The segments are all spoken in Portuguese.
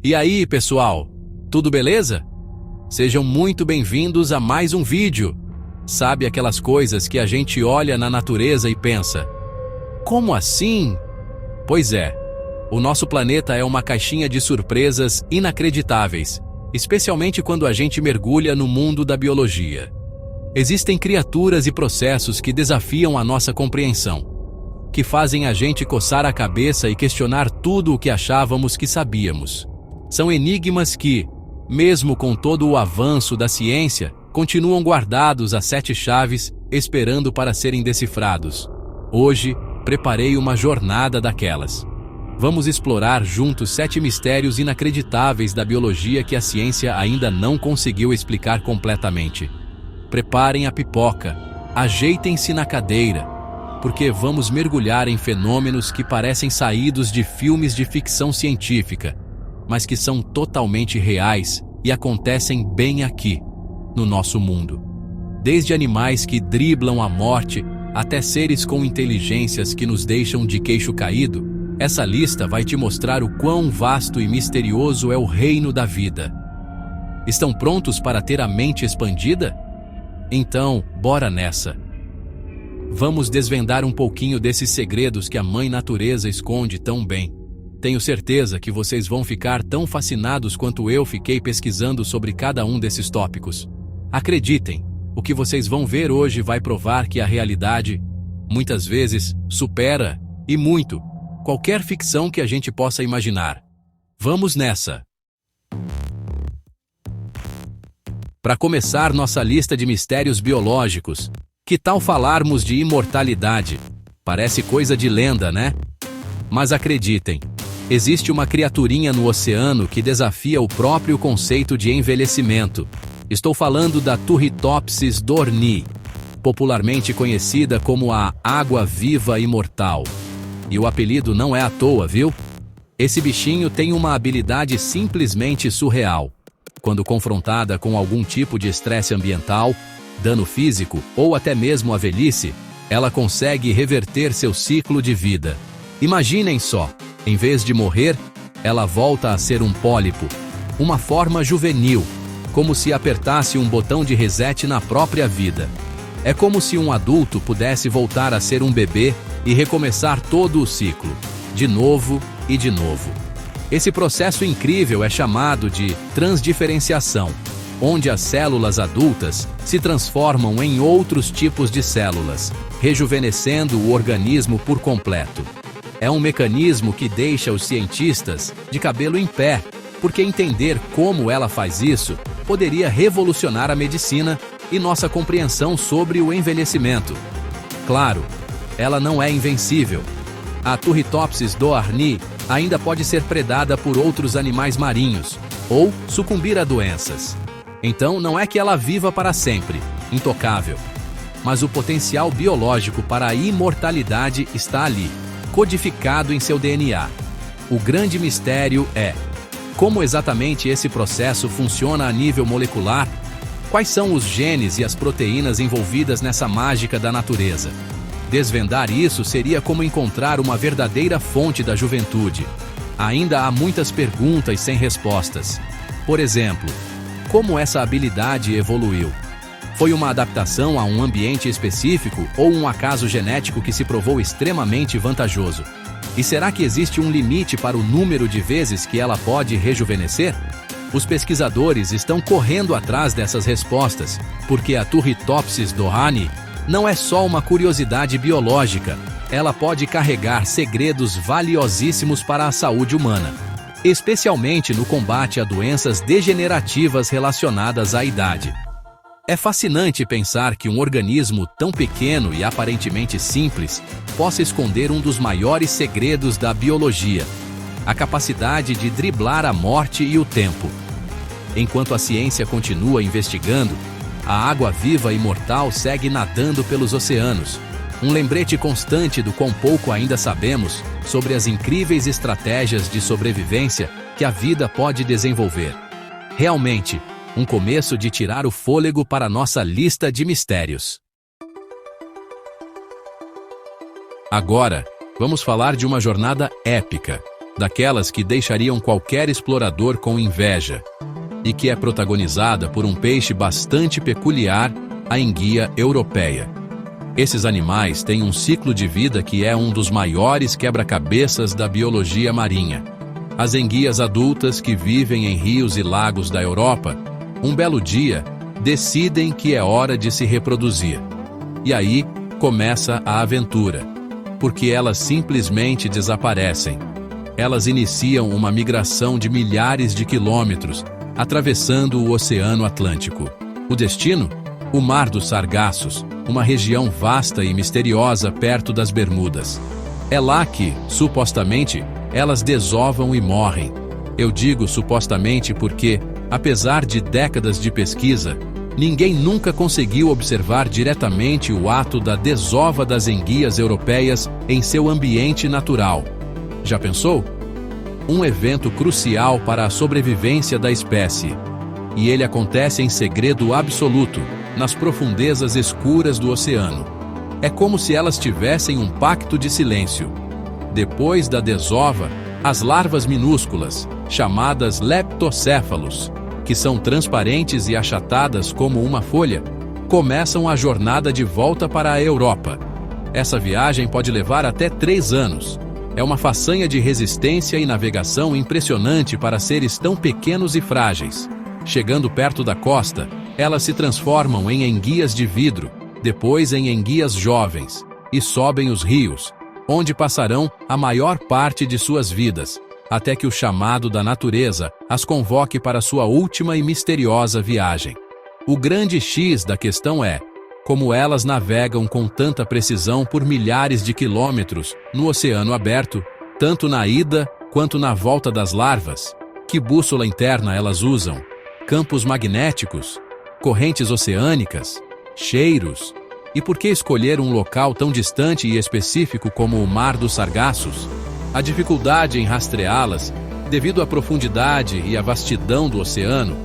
E aí, pessoal? Tudo beleza? Sejam muito bem-vindos a mais um vídeo. Sabe aquelas coisas que a gente olha na natureza e pensa: como assim? Pois é, o nosso planeta é uma caixinha de surpresas inacreditáveis, especialmente quando a gente mergulha no mundo da biologia. Existem criaturas e processos que desafiam a nossa compreensão, que fazem a gente coçar a cabeça e questionar tudo o que achávamos que sabíamos. São enigmas que, mesmo com todo o avanço da ciência, continuam guardados a 7 chaves, esperando para serem decifrados. Hoje, preparei uma jornada daquelas. Vamos explorar juntos 7 mistérios inacreditáveis da biologia que a ciência ainda não conseguiu explicar completamente. Preparem a pipoca, ajeitem-se na cadeira, porque vamos mergulhar em fenômenos que parecem saídos de filmes de ficção científica, mas que são totalmente reais e acontecem bem aqui, no nosso mundo. Desde animais que driblam a morte até seres com inteligências que nos deixam de queixo caído, essa lista vai te mostrar o quão vasto e misterioso é o reino da vida. Estão prontos para ter a mente expandida? Então, bora nessa! Vamos desvendar um pouquinho desses segredos que a Mãe Natureza esconde tão bem. Tenho certeza que vocês vão ficar tão fascinados quanto eu fiquei pesquisando sobre cada um desses tópicos. Acreditem, o que vocês vão ver hoje vai provar que a realidade, muitas vezes, supera, e muito, qualquer ficção que a gente possa imaginar. Vamos nessa! Para começar nossa lista de mistérios biológicos, que tal falarmos de imortalidade? Parece coisa de lenda, né? Mas acreditem, existe uma criaturinha no oceano que desafia o próprio conceito de envelhecimento. Estou falando da Turritopsis dohrnii, popularmente conhecida como a água-viva imortal. E o apelido não é à toa, viu? Esse bichinho tem uma habilidade simplesmente surreal. Quando confrontada com algum tipo de estresse ambiental, dano físico ou até mesmo a velhice, ela consegue reverter seu ciclo de vida. Imaginem só, em vez de morrer, ela volta a ser um pólipo, uma forma juvenil, como se apertasse um botão de reset na própria vida. É como se um adulto pudesse voltar a ser um bebê e recomeçar todo o ciclo, de novo e de novo. Esse processo incrível é chamado de transdiferenciação, onde as células adultas se transformam em outros tipos de células, rejuvenescendo o organismo por completo. É um mecanismo que deixa os cientistas de cabelo em pé, porque entender como ela faz isso poderia revolucionar a medicina e nossa compreensão sobre o envelhecimento. Claro, ela não é invencível. A Turritopsis dohrnii ainda pode ser predada por outros animais marinhos ou sucumbir a doenças. Então não é que ela viva para sempre, intocável. Mas o potencial biológico para a imortalidade está ali, codificado em seu DNA. O grande mistério é: como exatamente esse processo funciona a nível molecular? Quais são os genes e as proteínas envolvidas nessa mágica da natureza? Desvendar isso seria como encontrar uma verdadeira fonte da juventude. Ainda há muitas perguntas sem respostas. Por exemplo, como essa habilidade evoluiu? Foi uma adaptação a um ambiente específico ou um acaso genético que se provou extremamente vantajoso? E será que existe um limite para o número de vezes que ela pode rejuvenescer? Os pesquisadores estão correndo atrás dessas respostas, porque a Turritopsis dohrnii não é só uma curiosidade biológica, ela pode carregar segredos valiosíssimos para a saúde humana, especialmente no combate a doenças degenerativas relacionadas à idade. É fascinante pensar que um organismo tão pequeno e aparentemente simples possa esconder um dos maiores segredos da biologia: a capacidade de driblar a morte e o tempo. Enquanto a ciência continua investigando, a água-viva imortal segue nadando pelos oceanos, um lembrete constante do quão pouco ainda sabemos sobre as incríveis estratégias de sobrevivência que a vida pode desenvolver. Realmente, um começo de tirar o fôlego para nossa lista de mistérios. Agora, vamos falar de uma jornada épica. daquelas que deixariam qualquer explorador com inveja, e que é protagonizada por um peixe bastante peculiar, a enguia europeia. Esses animais têm um ciclo de vida que é um dos maiores quebra-cabeças da biologia marinha. As enguias adultas que vivem em rios e lagos da Europa, um belo dia, decidem que é hora de se reproduzir. E aí começa a aventura, porque elas simplesmente desaparecem. Elas iniciam uma migração de milhares de quilômetros, atravessando o Oceano Atlântico. O destino? O Mar dos Sargassos, uma região vasta e misteriosa perto das Bermudas. É lá que, supostamente, elas desovam e morrem. Eu digo supostamente porque, apesar de décadas de pesquisa, ninguém nunca conseguiu observar diretamente o ato da desova das enguias europeias em seu ambiente natural. Já pensou? Um evento crucial para a sobrevivência da espécie. E ele acontece em segredo absoluto, nas profundezas escuras do oceano. É como se elas tivessem um pacto de silêncio. Depois da desova, as larvas minúsculas, chamadas leptocéfalos, que são transparentes e achatadas como uma folha, começam a jornada de volta para a Europa. Essa viagem pode levar até 3 anos. É uma façanha de resistência e navegação impressionante para seres tão pequenos e frágeis. Chegando perto da costa, elas se transformam em enguias de vidro, depois em enguias jovens, e sobem os rios, onde passarão a maior parte de suas vidas, até que o chamado da natureza as convoque para sua última e misteriosa viagem. O grande X da questão é como elas navegam com tanta precisão por milhares de quilômetros no oceano aberto, tanto na ida quanto na volta das larvas. Que bússola interna elas usam? Campos magnéticos? Correntes oceânicas? Cheiros? E por que escolher um local tão distante e específico como o Mar dos Sargassos? A dificuldade em rastreá-las, devido à profundidade e à vastidão do oceano,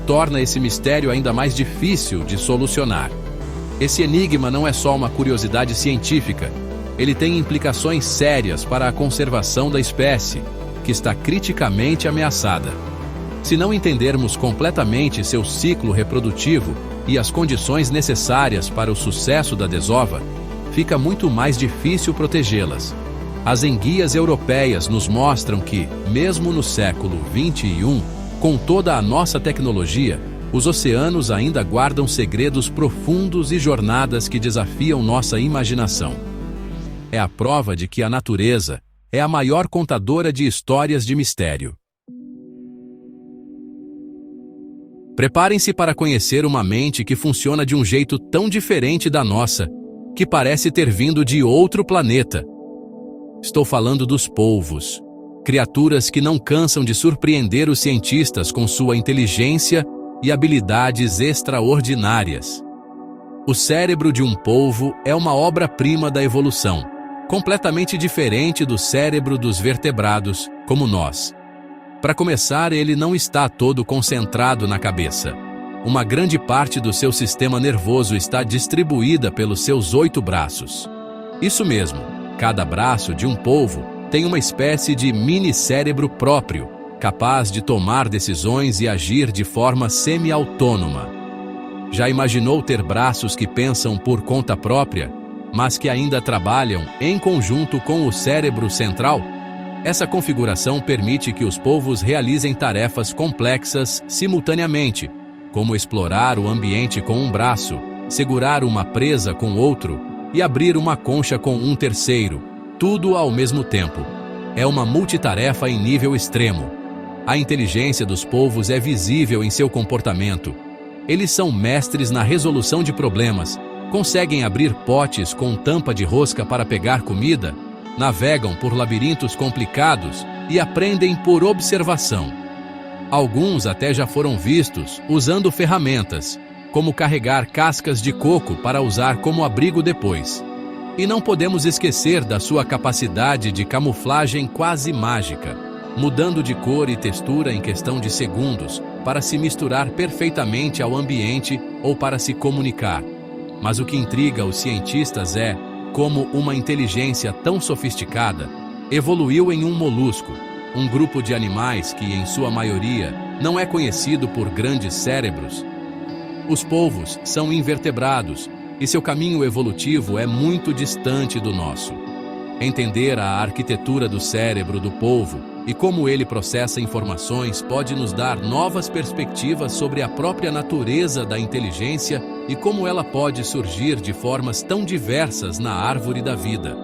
torna esse mistério ainda mais difícil de solucionar. Esse enigma não é só uma curiosidade científica, ele tem implicações sérias para a conservação da espécie, que está criticamente ameaçada. Se não entendermos completamente seu ciclo reprodutivo e as condições necessárias para o sucesso da desova, fica muito mais difícil protegê-las. As enguias europeias nos mostram que, mesmo no século XXI, com toda a nossa tecnologia, os oceanos ainda guardam segredos profundos e jornadas que desafiam nossa imaginação. É a prova de que a natureza é a maior contadora de histórias de mistério. Preparem-se para conhecer uma mente que funciona de um jeito tão diferente da nossa, que parece ter vindo de outro planeta. Estou falando dos polvos, criaturas que não cansam de surpreender os cientistas com sua inteligência e habilidades extraordinárias. O cérebro de um polvo é uma obra-prima da evolução, completamente diferente do cérebro dos vertebrados, como nós. Para começar, ele não está todo concentrado na cabeça. Uma grande parte do seu sistema nervoso está distribuída pelos seus 8 braços. Isso mesmo, cada braço de um polvo tem uma espécie de mini-cérebro próprio, capaz de tomar decisões e agir de forma semi-autônoma. Já imaginou ter braços que pensam por conta própria, mas que ainda trabalham em conjunto com o cérebro central? Essa configuração permite que os polvos realizem tarefas complexas simultaneamente, como explorar o ambiente com um braço, segurar uma presa com outro e abrir uma concha com um terceiro, tudo ao mesmo tempo. É uma multitarefa em nível extremo. A inteligência dos polvos é visível em seu comportamento. Eles são mestres na resolução de problemas, conseguem abrir potes com tampa de rosca para pegar comida, navegam por labirintos complicados e aprendem por observação. Alguns até já foram vistos usando ferramentas, como carregar cascas de coco para usar como abrigo depois. E não podemos esquecer da sua capacidade de camuflagem quase mágica, mudando de cor e textura em questão de segundos para se misturar perfeitamente ao ambiente ou para se comunicar. Mas o que intriga os cientistas é como uma inteligência tão sofisticada evoluiu em um molusco, um grupo de animais que, em sua maioria, não é conhecido por grandes cérebros. Os polvos são invertebrados e seu caminho evolutivo é muito distante do nosso. Entender a arquitetura do cérebro do polvo e como ele processa informações pode nos dar novas perspectivas sobre a própria natureza da inteligência e como ela pode surgir de formas tão diversas na árvore da vida.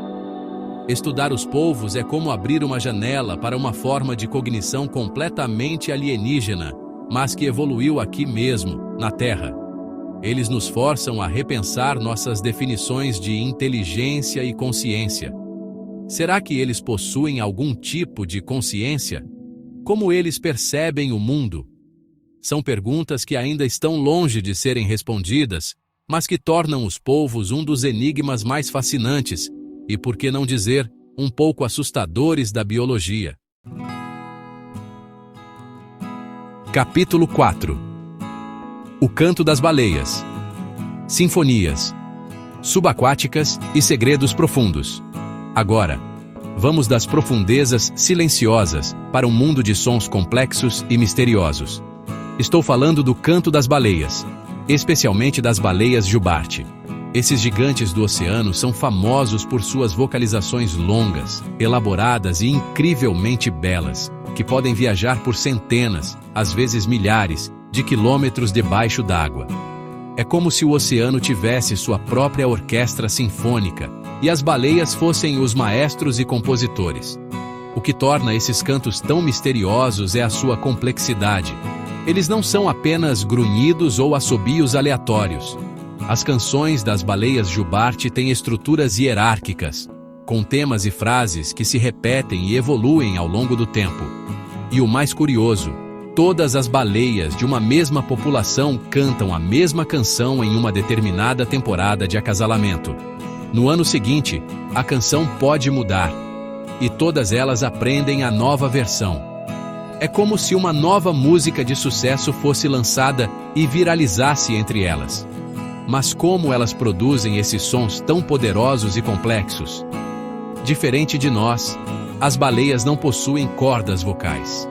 Estudar os polvos é como abrir uma janela para uma forma de cognição completamente alienígena, mas que evoluiu aqui mesmo, na Terra. Eles nos forçam a repensar nossas definições de inteligência e consciência. Será que eles possuem algum tipo de consciência? Como eles percebem o mundo? São perguntas que ainda estão longe de serem respondidas, mas que tornam os polvos um dos enigmas mais fascinantes e, por que não dizer, um pouco assustadores da biologia. Capítulo 4. O canto das baleias. Sinfonias subaquáticas e segredos profundos. Agora, vamos das profundezas silenciosas para um mundo de sons complexos e misteriosos. Estou falando do canto das baleias, especialmente das baleias jubarte. Esses gigantes do oceano são famosos por suas vocalizações longas, elaboradas e incrivelmente belas, que podem viajar por centenas, às vezes milhares, de quilômetros debaixo d'água. É como se o oceano tivesse sua própria orquestra sinfônica e as baleias fossem os maestros e compositores. O que torna esses cantos tão misteriosos é a sua complexidade. Eles não são apenas grunhidos ou assobios aleatórios. As canções das baleias jubarte têm estruturas hierárquicas, com temas e frases que se repetem e evoluem ao longo do tempo. E o mais curioso, todas as baleias de uma mesma população cantam a mesma canção em uma determinada temporada de acasalamento. No ano seguinte, a canção pode mudar, e todas elas aprendem a nova versão. É como se uma nova música de sucesso fosse lançada e viralizasse entre elas. Mas como elas produzem esses sons tão poderosos e complexos? Diferente de nós, as baleias não possuem cordas vocais.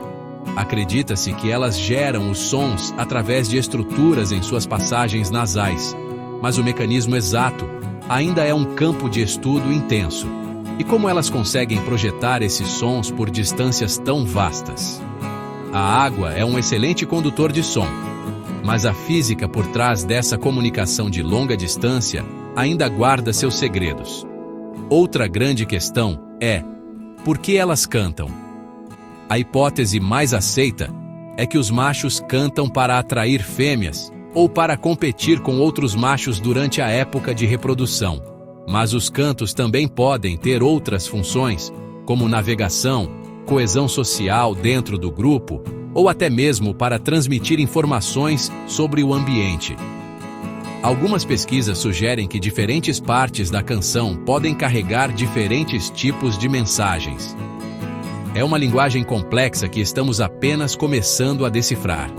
Acredita-se que elas geram os sons através de estruturas em suas passagens nasais, mas o mecanismo exato ainda é um campo de estudo intenso. E como elas conseguem projetar esses sons por distâncias tão vastas? A água é um excelente condutor de som, mas a física por trás dessa comunicação de longa distância ainda guarda seus segredos. Outra grande questão é: por que elas cantam? A hipótese mais aceita é que os machos cantam para atrair fêmeas ou para competir com outros machos durante a época de reprodução. Mas os cantos também podem ter outras funções, como navegação, coesão social dentro do grupo, ou até mesmo para transmitir informações sobre o ambiente. Algumas pesquisas sugerem que diferentes partes da canção podem carregar diferentes tipos de mensagens. É uma linguagem complexa que estamos apenas começando a decifrar.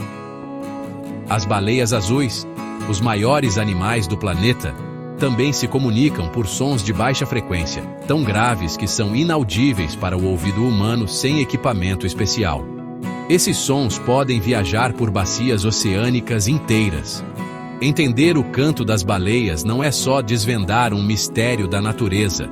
As baleias azuis, os maiores animais do planeta, também se comunicam por sons de baixa frequência, tão graves que são inaudíveis para o ouvido humano sem equipamento especial. Esses sons podem viajar por bacias oceânicas inteiras. Entender o canto das baleias não é só desvendar um mistério da natureza.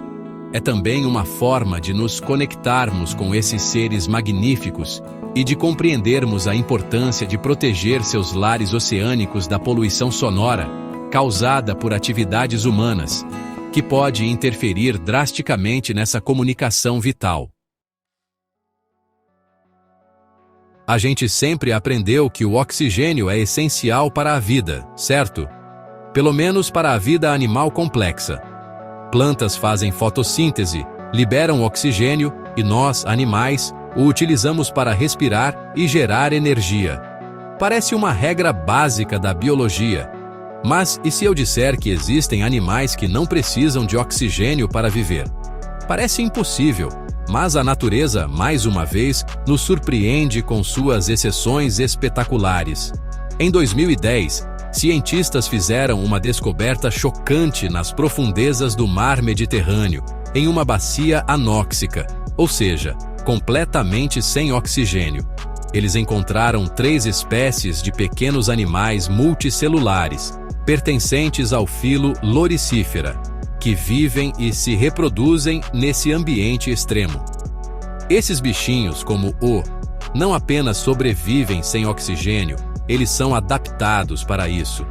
É também uma forma de nos conectarmos com esses seres magníficos e de compreendermos a importância de proteger seus lares oceânicos da poluição sonora causada por atividades humanas, que pode interferir drasticamente nessa comunicação vital. A gente sempre aprendeu que o oxigênio é essencial para a vida, certo? Pelo menos para a vida animal complexa. Plantas fazem fotossíntese, liberam oxigênio e nós, animais, o utilizamos para respirar e gerar energia. Parece uma regra básica da biologia. Mas e se eu disser que existem animais que não precisam de oxigênio para viver? Parece impossível, mas a natureza, mais uma vez, nos surpreende com suas exceções espetaculares. Em 2010, cientistas fizeram uma descoberta chocante nas profundezas do mar Mediterrâneo, em uma bacia anóxica, ou seja, completamente sem oxigênio. Eles encontraram 3 espécies de pequenos animais multicelulares, pertencentes ao filo Loricifera, que vivem e se reproduzem nesse ambiente extremo. Esses bichinhos, como o, não apenas sobrevivem sem oxigênio, eles são adaptados para isso.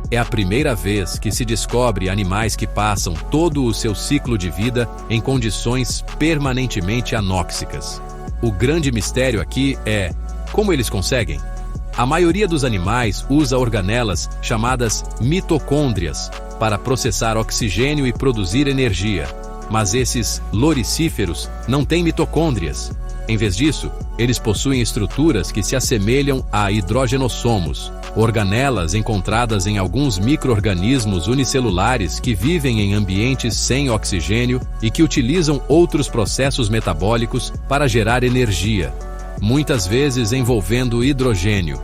É a primeira vez que se descobre animais que passam todo o seu ciclo de vida em condições permanentemente anóxicas. O grande mistério aqui é como eles conseguem. A maioria dos animais usa organelas chamadas mitocôndrias para processar oxigênio e produzir energia, mas esses loricíferos não têm mitocôndrias. Em vez disso, eles possuem estruturas que se assemelham a hidrogenossomos, organelas encontradas em alguns micro-organismos unicelulares que vivem em ambientes sem oxigênio e que utilizam outros processos metabólicos para gerar energia, muitas vezes envolvendo hidrogênio.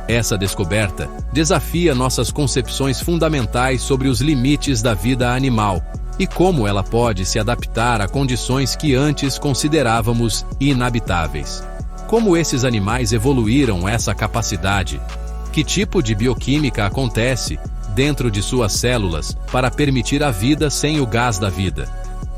Essa descoberta desafia nossas concepções fundamentais sobre os limites da vida animal e como ela pode se adaptar a condições que antes considerávamos inabitáveis. Como esses animais evoluíram essa capacidade? Que tipo de bioquímica acontece dentro de suas células para permitir a vida sem o gás da vida?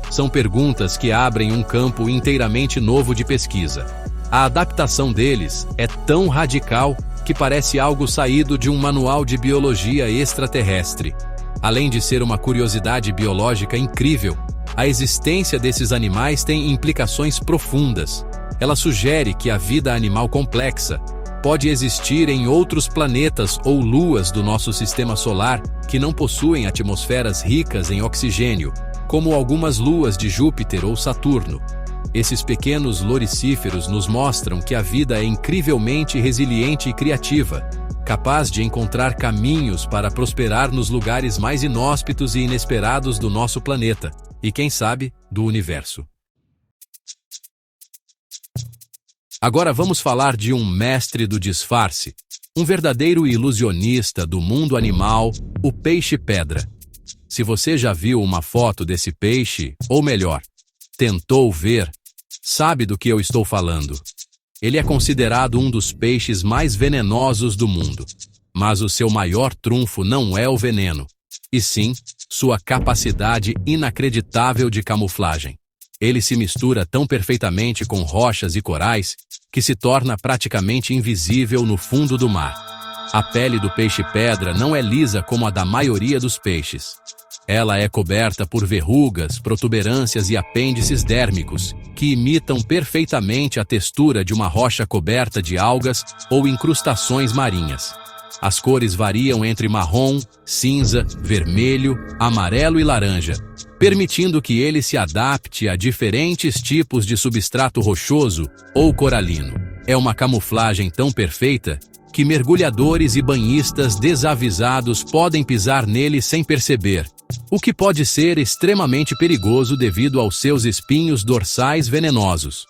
São perguntas que abrem um campo inteiramente novo de pesquisa. A adaptação deles é tão radical que parece algo saído de um manual de biologia extraterrestre. Além de ser uma curiosidade biológica incrível, a existência desses animais tem implicações profundas. Ela sugere que a vida animal complexa pode existir em outros planetas ou luas do nosso sistema solar que não possuem atmosferas ricas em oxigênio, como algumas luas de Júpiter ou Saturno. Esses pequenos loricíferos nos mostram que a vida é incrivelmente resiliente e criativa, capaz de encontrar caminhos para prosperar nos lugares mais inóspitos e inesperados do nosso planeta, e quem sabe, do universo. Agora vamos falar de um mestre do disfarce, um verdadeiro ilusionista do mundo animal, o peixe-pedra. Se você já viu uma foto desse peixe, ou melhor, tentou ver, sabe do que eu estou falando. Ele é considerado um dos peixes mais venenosos do mundo. Mas o seu maior trunfo não é o veneno, e sim sua capacidade inacreditável de camuflagem. Ele se mistura tão perfeitamente com rochas e corais que se torna praticamente invisível no fundo do mar. A pele do peixe-pedra não é lisa como a da maioria dos peixes. Ela é coberta por verrugas, protuberâncias e apêndices dérmicos, que imitam perfeitamente a textura de uma rocha coberta de algas ou incrustações marinhas. As cores variam entre marrom, cinza, vermelho, amarelo e laranja, permitindo que ele se adapte a diferentes tipos de substrato rochoso ou coralino. É uma camuflagem tão perfeita que mergulhadores e banhistas desavisados podem pisar nele sem perceber, o que pode ser extremamente perigoso devido aos seus espinhos dorsais venenosos.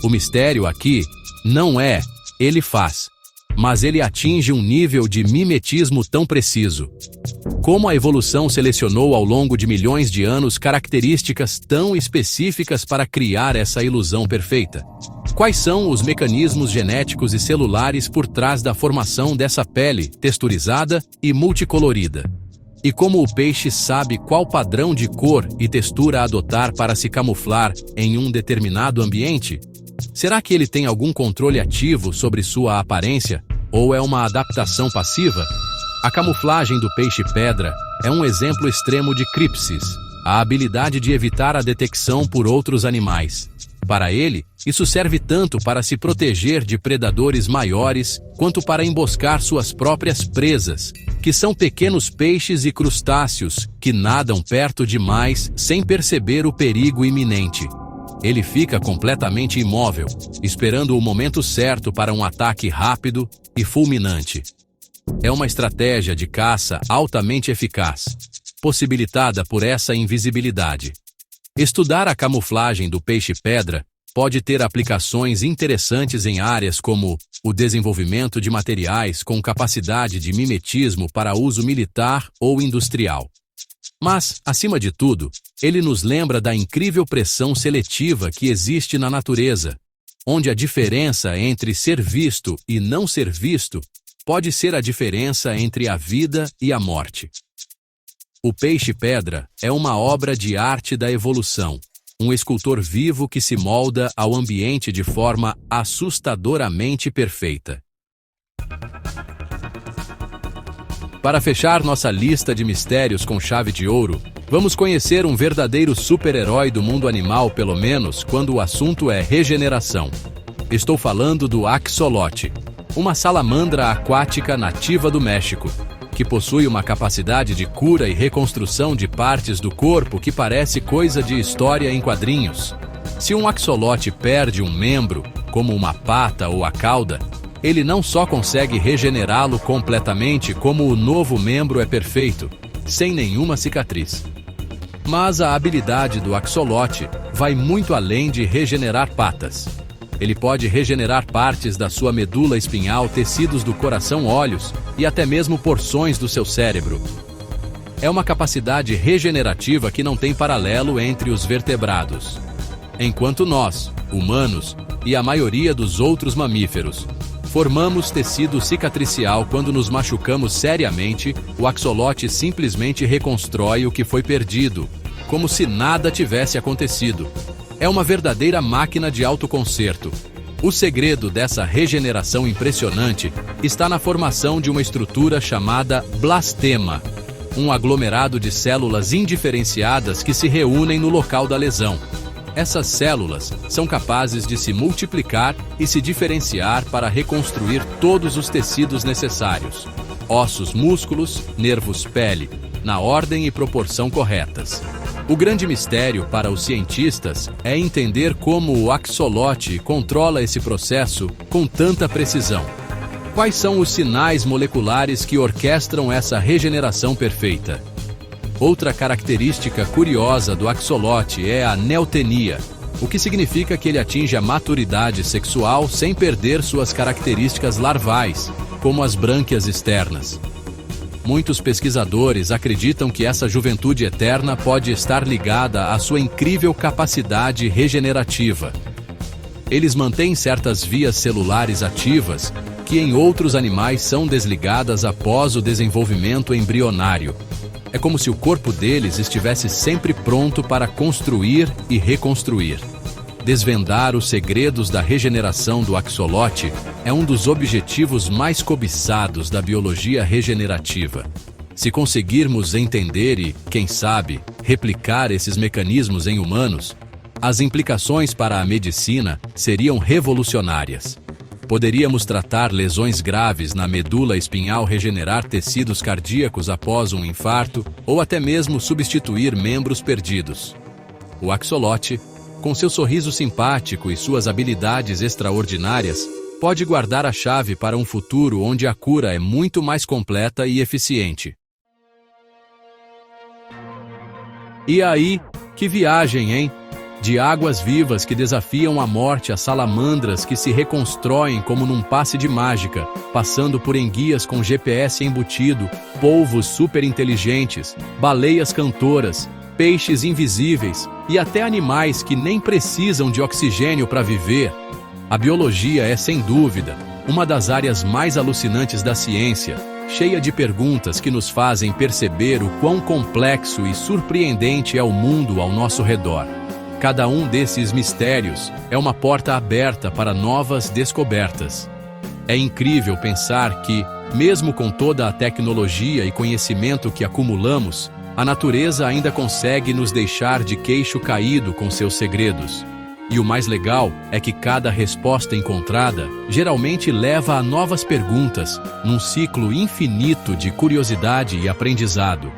O mistério aqui não é ele faz, mas ele atinge um nível de mimetismo tão preciso. Como a evolução selecionou ao longo de milhões de anos características tão específicas para criar essa ilusão perfeita? Quais são os mecanismos genéticos e celulares por trás da formação dessa pele texturizada e multicolorida? E como o peixe sabe qual padrão de cor e textura adotar para se camuflar em um determinado ambiente? Será que ele tem algum controle ativo sobre sua aparência, ou é uma adaptação passiva? A camuflagem do peixe-pedra é um exemplo extremo de cripsis, a habilidade de evitar a detecção por outros animais. Para ele, isso serve tanto para se proteger de predadores maiores, quanto para emboscar suas próprias presas, que são pequenos peixes e crustáceos que nadam perto demais sem perceber o perigo iminente. Ele fica completamente imóvel, esperando o momento certo para um ataque rápido e fulminante. É uma estratégia de caça altamente eficaz, possibilitada por essa invisibilidade. Estudar a camuflagem do peixe-pedra pode ter aplicações interessantes em áreas como o desenvolvimento de materiais com capacidade de mimetismo para uso militar ou industrial. Mas, acima de tudo, ele nos lembra da incrível pressão seletiva que existe na natureza, onde a diferença entre ser visto e não ser visto pode ser a diferença entre a vida e a morte. O peixe-pedra é uma obra de arte da evolução, um escultor vivo que se molda ao ambiente de forma assustadoramente perfeita. Para fechar nossa lista de mistérios com chave de ouro, vamos conhecer um verdadeiro super-herói do mundo animal, pelo menos quando o assunto é regeneração. Estou falando do axolote, uma salamandra aquática nativa do México, que possui uma capacidade de cura e reconstrução de partes do corpo que parece coisa de história em quadrinhos. Se um axolote perde um membro, como uma pata ou a cauda, ele não só consegue regenerá-lo completamente, como o novo membro é perfeito, sem nenhuma cicatriz. Mas a habilidade do axolote vai muito além de regenerar patas. Ele pode regenerar partes da sua medula espinhal, tecidos do coração, olhos e até mesmo porções do seu cérebro. É uma capacidade regenerativa que não tem paralelo entre os vertebrados. Enquanto nós, humanos, e a maioria dos outros mamíferos, formamos tecido cicatricial quando nos machucamos seriamente, o axolote simplesmente reconstrói o que foi perdido, como se nada tivesse acontecido. É uma verdadeira máquina de autoconserto. O segredo dessa regeneração impressionante está na formação de uma estrutura chamada blastema, um aglomerado de células indiferenciadas que se reúnem no local da lesão. Essas células são capazes de se multiplicar e se diferenciar para reconstruir todos os tecidos necessários: ossos, músculos, nervos, pele, na ordem e proporção corretas. O grande mistério para os cientistas é entender como o axolote controla esse processo com tanta precisão. Quais são os sinais moleculares que orquestram essa regeneração perfeita? Outra característica curiosa do axolote é a neotenia, o que significa que ele atinge a maturidade sexual sem perder suas características larvais, como as brânquias externas. Muitos pesquisadores acreditam que essa juventude eterna pode estar ligada à sua incrível capacidade regenerativa. Eles mantêm certas vias celulares ativas que em outros animais são desligadas após o desenvolvimento embrionário. É como se o corpo deles estivesse sempre pronto para construir e reconstruir. Desvendar os segredos da regeneração do axolote é um dos objetivos mais cobiçados da biologia regenerativa. Se conseguirmos entender e, quem sabe, replicar esses mecanismos em humanos, as implicações para a medicina seriam revolucionárias. Poderíamos tratar lesões graves na medula espinhal, regenerar tecidos cardíacos após um infarto ou até mesmo substituir membros perdidos. O axolote, com seu sorriso simpático e suas habilidades extraordinárias, pode guardar a chave para um futuro onde a cura é muito mais completa e eficiente. E aí, que viagem, hein? De águas vivas que desafiam a morte a salamandras que se reconstroem como num passe de mágica, passando por enguias com GPS embutido, polvos superinteligentes, baleias cantoras, peixes invisíveis e até animais que nem precisam de oxigênio para viver. A biologia é, sem dúvida, uma das áreas mais alucinantes da ciência, cheia de perguntas que nos fazem perceber o quão complexo e surpreendente é o mundo ao nosso redor. Cada um desses mistérios é uma porta aberta para novas descobertas. É incrível pensar que, mesmo com toda a tecnologia e conhecimento que acumulamos, a natureza ainda consegue nos deixar de queixo caído com seus segredos. E o mais legal é que cada resposta encontrada geralmente leva a novas perguntas, num ciclo infinito de curiosidade e aprendizado.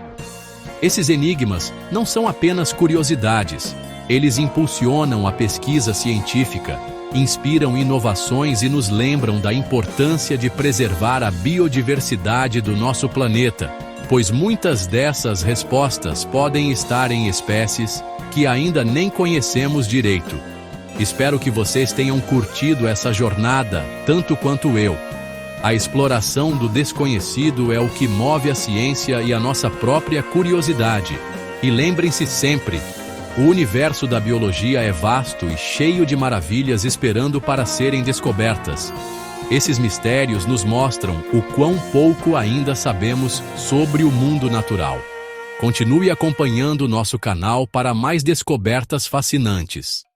Esses enigmas não são apenas curiosidades. Eles impulsionam a pesquisa científica, inspiram inovações e nos lembram da importância de preservar a biodiversidade do nosso planeta, pois muitas dessas respostas podem estar em espécies que ainda nem conhecemos direito. Espero que vocês tenham curtido essa jornada tanto quanto eu. A exploração do desconhecido é o que move a ciência e a nossa própria curiosidade. E lembrem-se sempre, o universo da biologia é vasto e cheio de maravilhas esperando para serem descobertas. Esses mistérios nos mostram o quão pouco ainda sabemos sobre o mundo natural. Continue acompanhando nosso canal para mais descobertas fascinantes.